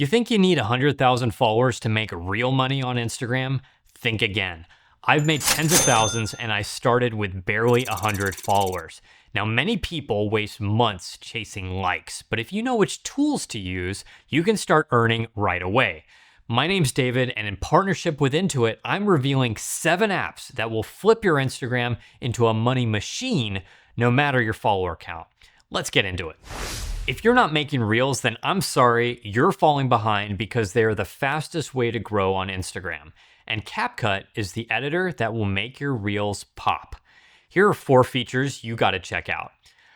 You think you need 100,000 followers to make real money on Instagram? Think again. I've made tens of thousands and I started with barely 100 followers. Now, many people waste months chasing likes, but if you know which tools to use, you can start earning right away. My name's David, and in partnership with Intuit, I'm revealing 7 apps that will flip your Instagram into a money machine, no matter your follower count. Let's get into it. If you're not making Reels, then I'm sorry, you're falling behind because they're the fastest way to grow on Instagram. And CapCut is the editor that will make your Reels pop. Here are 4 features you gotta check out.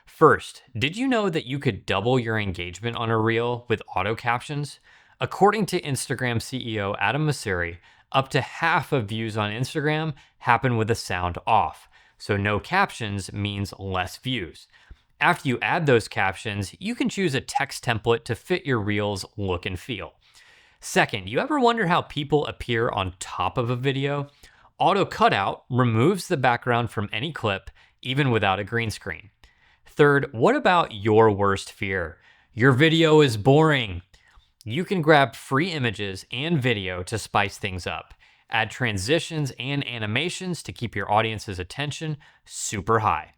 First, did you know that you could double your engagement on a Reel with auto captions? According to Instagram CEO Adam Mosseri, up to half of views on Instagram happen with the sound off. So no captions means less views. After you add those captions, you can choose a text template to fit your Reels look and feel. Second, you ever wonder how people appear on top of a video? Auto cutout removes the background from any clip, even without a green screen. Third, what about your worst fear? Your video is boring. You can grab free images and video to spice things up. Add transitions and animations to keep your audience's attention super high.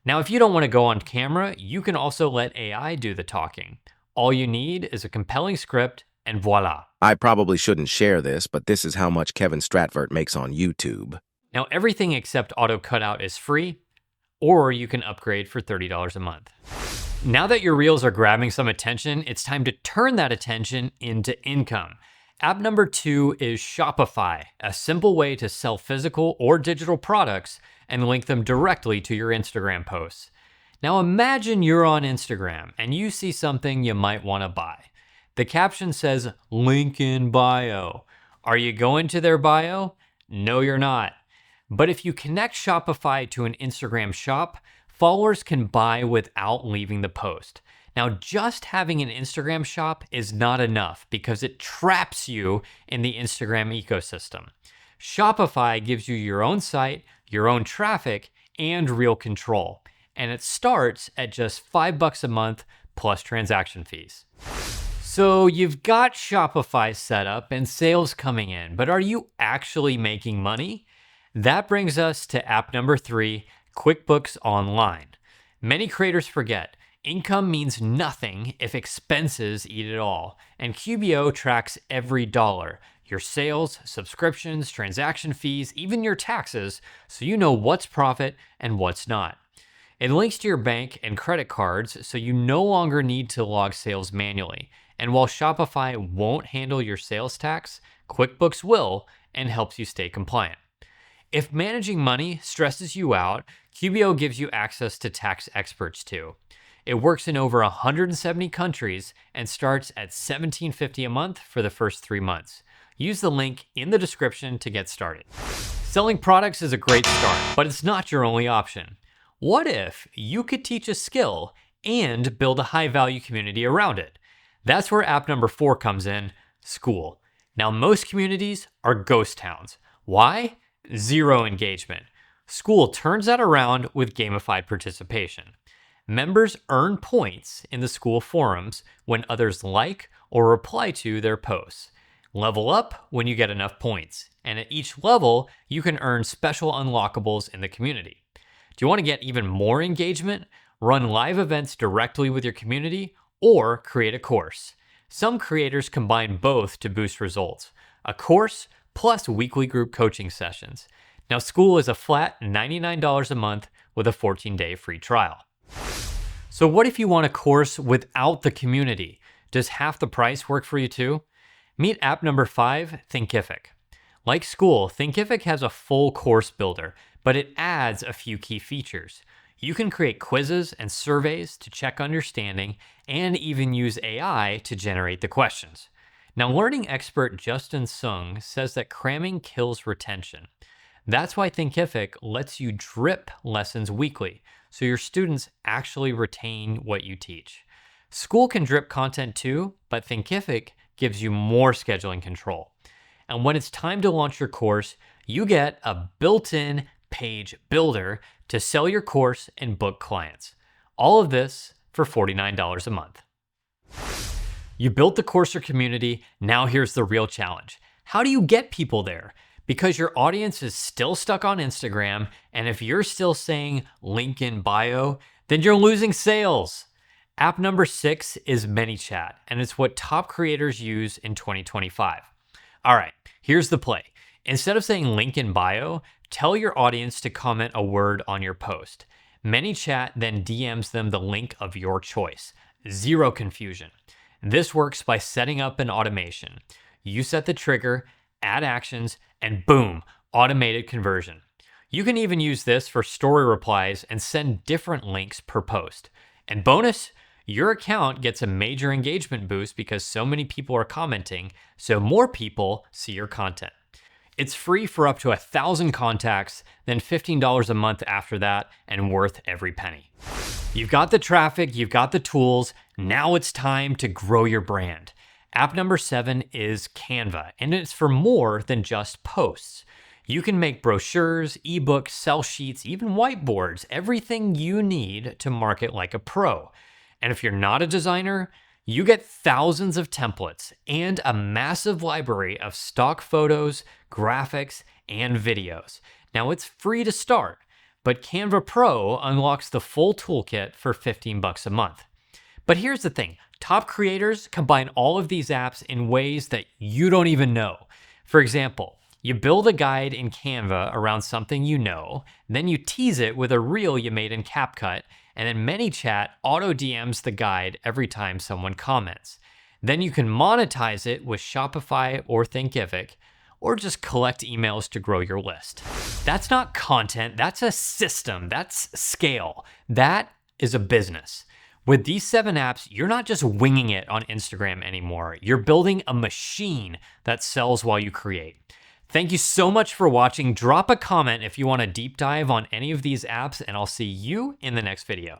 Now, if you don't want to go on camera, you can also let AI do the talking. All you need is a compelling script, and voila. I probably shouldn't share this, but this is how much Kevin Stratvert makes on YouTube. Now, everything except auto cutout is free, or you can upgrade for $30 a month. Now that your Reels are grabbing some attention, it's time to turn that attention into income. App number 2 is Shopify, a simple way to sell physical or digital products and link them directly to your Instagram posts. Now imagine you're on Instagram and you see something you might want to buy. The caption says, "Link in bio." Are you going to their bio? No, you're not. But if you connect Shopify to an Instagram shop, followers can buy without leaving the post. Now, just having an Instagram shop is not enough because it traps you in the Instagram ecosystem. Shopify gives you your own site, your own traffic, and real control. And it starts at just $5 a month plus transaction fees. So you've got Shopify set up and sales coming in, but are you actually making money? That brings us to app number 3, QuickBooks Online. Many creators forget, income means nothing if expenses eat it all, and QBO tracks every dollar, your sales, subscriptions, transaction fees, even your taxes, so you know what's profit and what's not. It links to your bank and credit cards, so you no longer need to log sales manually. And while Shopify won't handle your sales tax, QuickBooks will and helps you stay compliant. If managing money stresses you out, QBO gives you access to tax experts too. It works in over 170 countries and starts at $17.50 a month for the first 3 months. Use the link in the description to get started. Selling products is a great start, but it's not your only option. What if you could teach a skill and build a high-value community around it? That's where app number 4 comes in, Skool. Now, most communities are ghost towns. Why? 0 engagement. Skool turns that around with gamified participation. Members earn points in the Skool forums when others like or reply to their posts. Level up when you get enough points, and at each level, you can earn special unlockables in the community. Do you want to get even more engagement? Run live events directly with your community or create a course. Some creators combine both to boost results. A course plus weekly group coaching sessions. Now, Skool is a flat $99 a month with a 14-day free trial. So what if you want a course without the community? Does half the price work for you too? Meet app number 5, Thinkific. Like Skool, Thinkific has a full course builder, but it adds a few key features. You can create quizzes and surveys to check understanding and even use AI to generate the questions. Now, learning expert Justin Sung says that cramming kills retention. That's why Thinkific lets you drip lessons weekly, so your students actually retain what you teach. Skool can drip content too, but Thinkific gives you more scheduling control. And when it's time to launch your course, you get a built-in page builder to sell your course and book clients. All of this for $49 a month. You built the courser community, now here's the real challenge. How do you get people there? Because your audience is still stuck on Instagram, and if you're still saying link in bio, then you're losing sales. App number 6 is ManyChat, and it's what top creators use in 2025. All right, here's the play. Instead of saying link in bio, tell your audience to comment a word on your post. ManyChat then DMs them the link of your choice. Zero confusion. This works by setting up an automation. You set the trigger, add actions, and boom, automated conversion. You can even use this for story replies and send different links per post. And bonus, your account gets a major engagement boost because so many people are commenting, so more people see your content. It's free for up to 1,000 contacts, then $15 a month after that, and worth every penny. You've got the traffic, you've got the tools, now it's time to grow your brand. App number 7 is Canva, and it's for more than just posts. You can make brochures, ebooks, sell sheets, even whiteboards, everything you need to market like a pro. And if you're not a designer, you get thousands of templates and a massive library of stock photos, graphics, and videos. Now it's free to start, but Canva Pro unlocks the full toolkit for $15 a month. But here's the thing, top creators combine all of these apps in ways that you don't even know. For example, you build a guide in Canva around something you know, then you tease it with a reel you made in CapCut, and then ManyChat auto DMs the guide every time someone comments. Then you can monetize it with Shopify or Thinkific, or just collect emails to grow your list. That's not content, that's a system, that's scale. That is a business. With these 7 apps, you're not just winging it on Instagram anymore. You're building a machine that sells while you create. Thank you so much for watching. Drop a comment if you want a deep dive on any of these apps, and I'll see you in the next video.